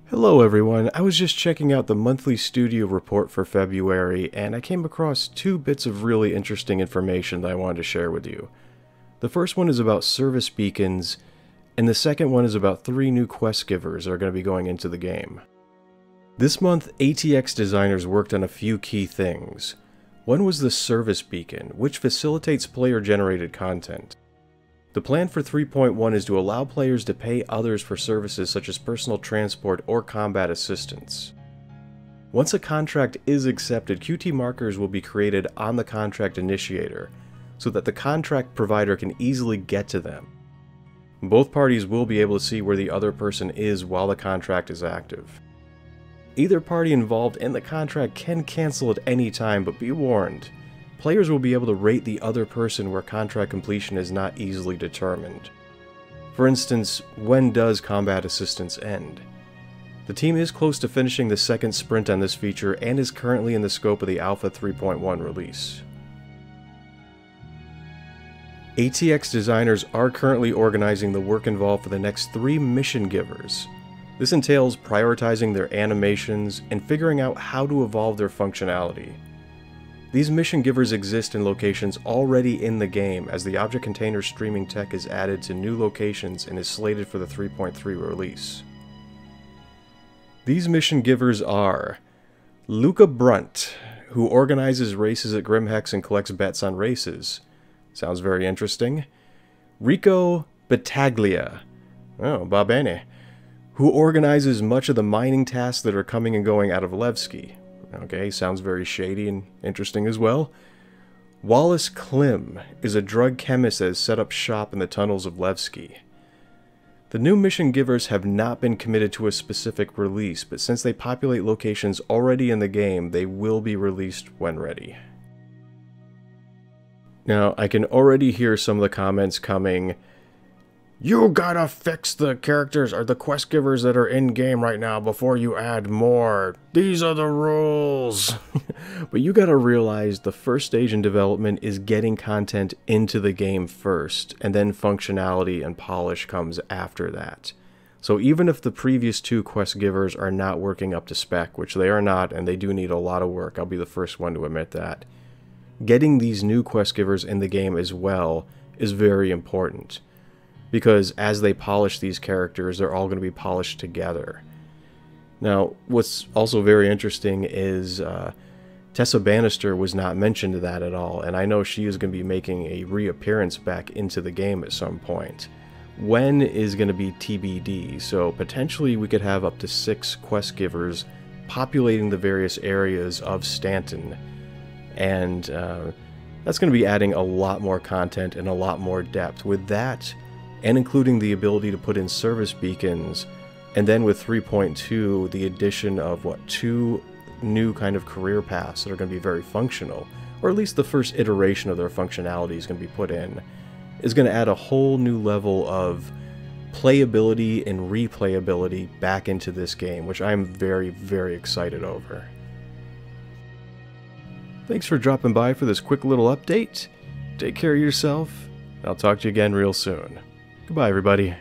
Hello everyone, I was just checking out the monthly studio report for February and I came across two bits of really interesting information that I wanted to share with you. The first one is about service beacons, and the second one is about 3 new quest givers that are going to be going into the game. This month, ATX designers worked on a few key things. One was the service beacon, which facilitates player-generated content. The plan for 3.1 is to allow players to pay others for services such as personal transport or combat assistance. Once a contract is accepted, QT markers will be created on the contract initiator, so that the contract provider can easily get to them. Both parties will be able to see where the other person is while the contract is active. Either party involved in the contract can cancel at any time, but be warned. Players will be able to rate the other person where contract completion is not easily determined. For instance, when does combat assistance end? The team is close to finishing the second sprint on this feature and is currently in the scope of the Alpha 3.1 release. ATX designers are currently organizing the work involved for the next 3 mission givers. This entails prioritizing their animations and figuring out how to evolve their functionality. These mission givers exist in locations already in the game, as the object container streaming tech is added to new locations and is slated for the 3.3 release. These mission givers are Luca Brunt, who organizes races at Grimhex and collects bets on races. Sounds very interesting. Rico Battaglia, oh, va bene, who organizes much of the mining tasks that are coming and going out of Levski. Okay, sounds very shady and interesting as well. Wallace Klim is a drug chemist that has set up shop in the tunnels of Levski. The new mission givers have not been committed to a specific release, but since they populate locations already in the game, they will be released when ready. Now, I can already hear some of the comments coming. You gotta fix the characters or the quest givers that are in game right now before you add more. These are the rules. But you gotta realize the first stage in development is getting content into the game first, and then functionality and polish comes after that. So even if the previous 2 quest givers are not working up to spec, which they are not, and they do need a lot of work, I'll be the first one to admit that, getting these new quest givers in the game as well is very important. Because as they polish these characters, they're all going to be polished together. Now, what's also very interesting is Tessa Bannister was not mentioned to that at all, and I know she is going to be making a reappearance back into the game at some point. When is going to be TBD, so potentially we could have up to 6 quest givers populating the various areas of Stanton, and that's going to be adding a lot more content and a lot more depth. With that, and including the ability to put in service beacons, and then with 3.2 the addition of 2 new kind of career paths that are going to be very functional, or at least the first iteration of their functionality is going to be put in, is going to add a whole new level of playability and replayability back into this game, which I'm very, very excited over. Thanks for dropping by for this quick little update. Take care of yourself, and I'll talk to you again real soon. Goodbye, everybody.